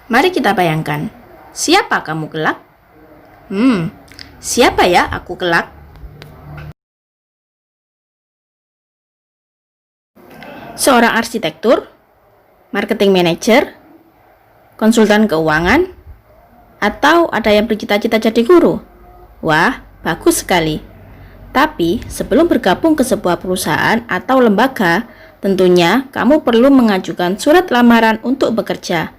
Mari kita bayangkan, siapa kamu kelak? Siapa ya aku kelak? Seorang arsitektur, marketing manager, konsultan keuangan, atau ada yang bercita-cita jadi guru? Wah, bagus sekali. Tapi sebelum bergabung ke sebuah perusahaan atau lembaga, tentunya kamu perlu mengajukan surat lamaran untuk bekerja.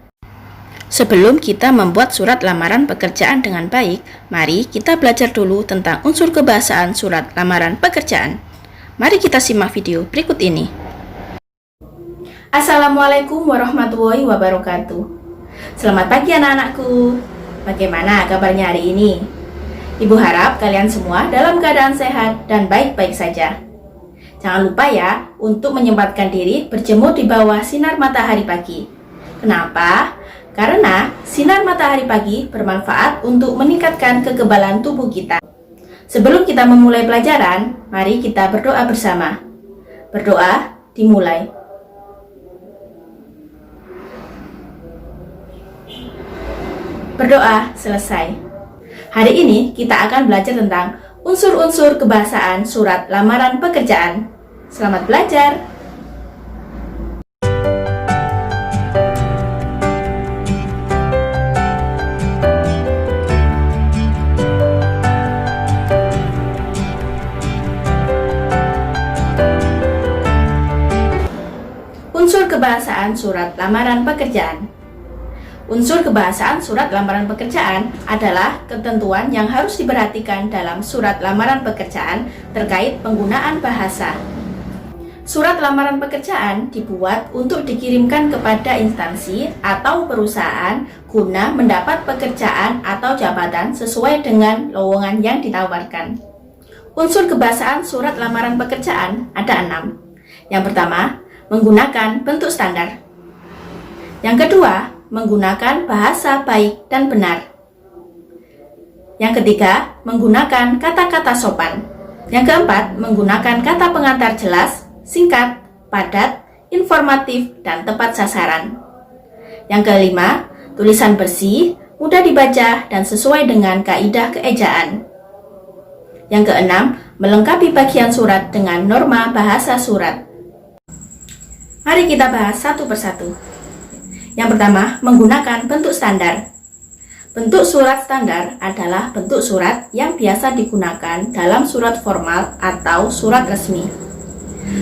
Sebelum kita membuat surat lamaran pekerjaan dengan baik, mari kita belajar dulu tentang unsur kebahasaan surat lamaran pekerjaan. Mari kita simak video berikut ini. Assalamualaikum warahmatullahi wabarakatuh. Selamat pagi anak-anakku. Bagaimana kabarnya hari ini? Ibu harap kalian semua dalam keadaan sehat dan baik-baik saja. Jangan lupa ya untuk menyempatkan diri berjemur di bawah sinar matahari pagi. Kenapa? Karena sinar matahari pagi bermanfaat untuk meningkatkan kekebalan tubuh kita. Sebelum kita memulai pelajaran, mari kita berdoa bersama. Berdoa dimulai. Berdoa selesai. Hari ini kita akan belajar tentang unsur-unsur kebahasaan surat lamaran pekerjaan. Selamat belajar! Unsur kebahasaan surat lamaran pekerjaan. Unsur kebahasaan surat lamaran pekerjaan adalah ketentuan yang harus diperhatikan dalam surat lamaran pekerjaan terkait penggunaan bahasa. Surat lamaran pekerjaan dibuat untuk dikirimkan kepada instansi atau perusahaan guna mendapat pekerjaan atau jabatan sesuai dengan lowongan yang ditawarkan. Unsur kebahasaan surat lamaran pekerjaan ada 6. Yang pertama, menggunakan bentuk standar. Yang kedua, menggunakan bahasa baik dan benar. Yang ketiga, menggunakan kata-kata sopan. Yang keempat, menggunakan kata pengantar jelas, singkat, padat, informatif, dan tepat sasaran. Yang kelima, tulisan bersih, mudah dibaca, dan sesuai dengan kaidah keejaan. Yang keenam, melengkapi bagian surat dengan norma bahasa surat. Mari kita bahas satu persatu. Yang pertama, menggunakan bentuk standar. Bentuk surat standar adalah bentuk surat yang biasa digunakan dalam surat formal atau surat resmi.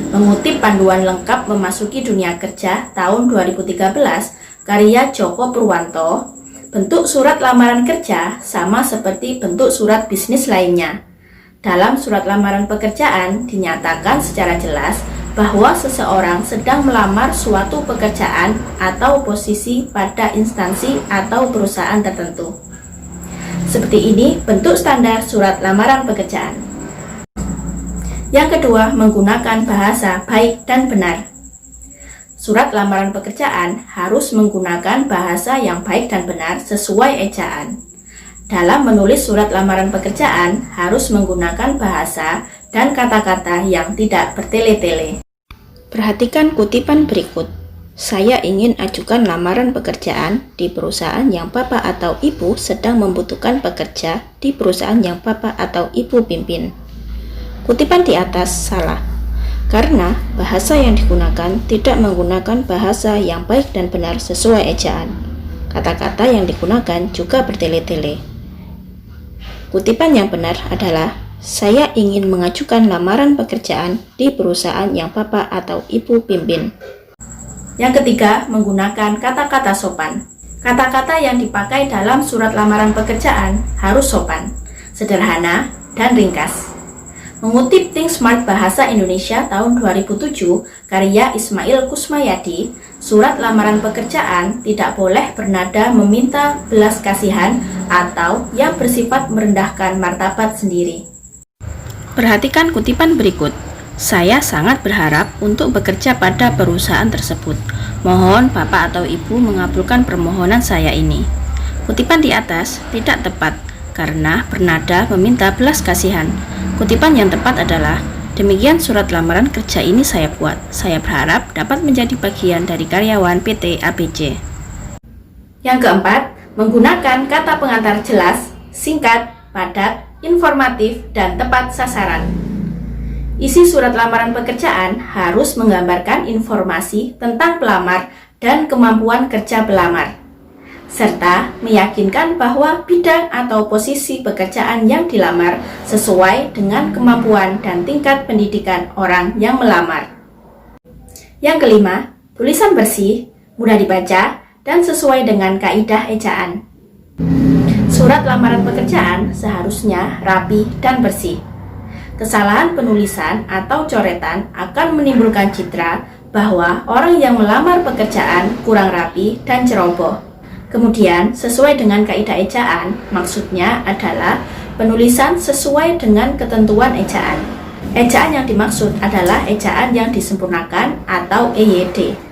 Mengutip panduan lengkap memasuki dunia kerja tahun 2013, karya Joko Purwanto, bentuk surat lamaran kerja sama seperti bentuk surat bisnis lainnya. Dalam surat lamaran pekerjaan dinyatakan secara jelas bahwa seseorang sedang melamar suatu pekerjaan atau posisi pada instansi atau perusahaan tertentu. Seperti ini bentuk standar surat lamaran pekerjaan. Yang kedua, menggunakan bahasa baik dan benar. Surat lamaran pekerjaan harus menggunakan bahasa yang baik dan benar sesuai ejaan. Dalam menulis surat lamaran pekerjaan harus menggunakan bahasa dan kata-kata yang tidak bertele-tele. Perhatikan kutipan berikut. Saya ingin ajukan lamaran pekerjaan di perusahaan yang Bapak atau Ibu sedang membutuhkan pekerja di perusahaan yang Bapak atau Ibu pimpin. Kutipan di atas salah, karena bahasa yang digunakan tidak menggunakan bahasa yang baik dan benar sesuai ejaan. Kata-kata yang digunakan juga bertele-tele. Kutipan yang benar adalah saya ingin mengajukan lamaran pekerjaan di perusahaan yang Bapak atau Ibu pimpin. Yang ketiga, menggunakan kata-kata sopan. Kata-kata yang dipakai dalam surat lamaran pekerjaan harus sopan, sederhana, dan ringkas. Mengutip Think Smart Bahasa Indonesia tahun 2007, karya Ismail Kusmayadi, surat lamaran pekerjaan tidak boleh bernada meminta belas kasihan atau yang bersifat merendahkan martabat sendiri. Perhatikan kutipan berikut. Saya sangat berharap untuk bekerja pada perusahaan tersebut. Mohon Bapak atau Ibu mengabulkan permohonan saya ini. Kutipan di atas tidak tepat karena bernada meminta belas kasihan. Kutipan yang tepat adalah, demikian surat lamaran kerja ini saya buat. Saya berharap dapat menjadi bagian dari karyawan PT ABC. Yang keempat, menggunakan kata pengantar jelas, singkat, padat, informatif, dan tepat sasaran. Isi surat lamaran pekerjaan harus menggambarkan informasi tentang pelamar dan kemampuan kerja pelamar, serta meyakinkan bahwa bidang atau posisi pekerjaan yang dilamar sesuai dengan kemampuan dan tingkat pendidikan orang yang melamar. Yang kelima, tulisan bersih, mudah dibaca, dan sesuai dengan kaidah ejaan. Surat lamaran pekerjaan seharusnya rapi dan bersih. Kesalahan penulisan atau coretan akan menimbulkan citra bahwa orang yang melamar pekerjaan kurang rapi dan ceroboh. Kemudian, sesuai dengan kaidah ejaan, maksudnya adalah penulisan sesuai dengan ketentuan ejaan. Ejaan yang dimaksud adalah ejaan yang disempurnakan atau EYD.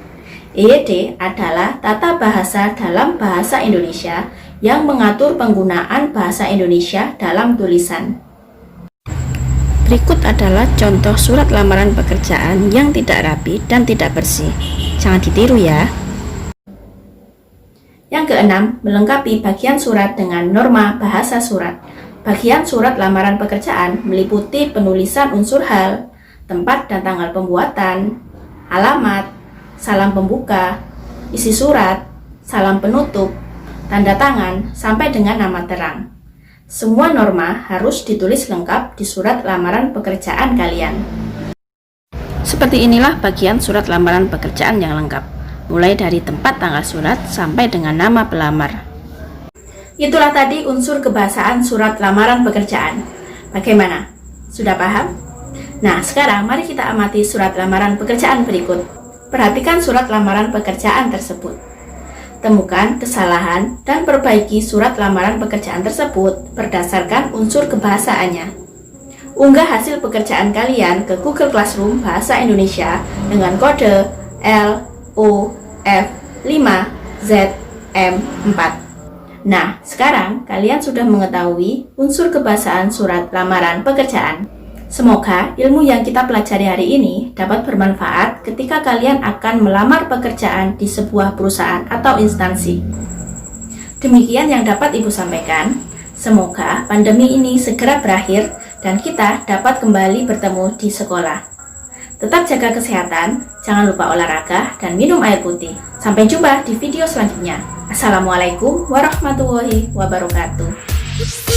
EYD adalah tata bahasa dalam bahasa Indonesia yang mengatur penggunaan bahasa Indonesia dalam tulisan. Berikut adalah contoh surat lamaran pekerjaan yang tidak rapi dan tidak bersih. Jangan ditiru ya. Yang keenam, melengkapi bagian surat dengan norma bahasa surat. Bagian surat lamaran pekerjaan meliputi penulisan unsur hal, tempat dan tanggal pembuatan, alamat, salam pembuka, isi surat, salam penutup, tanda tangan, sampai dengan nama terang. Semua norma harus ditulis lengkap di surat lamaran pekerjaan kalian. Seperti inilah bagian surat lamaran pekerjaan yang lengkap, mulai dari tempat tanggal surat sampai dengan nama pelamar. Itulah tadi unsur kebahasaan surat lamaran pekerjaan. Bagaimana? Sudah paham? Nah, sekarang mari kita amati surat lamaran pekerjaan berikut. Perhatikan surat lamaran pekerjaan tersebut. Temukan kesalahan dan perbaiki surat lamaran pekerjaan tersebut berdasarkan unsur kebahasaannya. Unggah hasil pekerjaan kalian ke Google Classroom Bahasa Indonesia dengan kode LOF5ZM4. Nah, sekarang kalian sudah mengetahui unsur kebahasaan surat lamaran pekerjaan. Semoga ilmu yang kita pelajari hari ini dapat bermanfaat ketika kalian akan melamar pekerjaan di sebuah perusahaan atau instansi. Demikian yang dapat Ibu sampaikan. Semoga pandemi ini segera berakhir dan kita dapat kembali bertemu di sekolah. Tetap jaga kesehatan, jangan lupa olahraga dan minum air putih. Sampai jumpa di video selanjutnya. Assalamualaikum warahmatullahi wabarakatuh.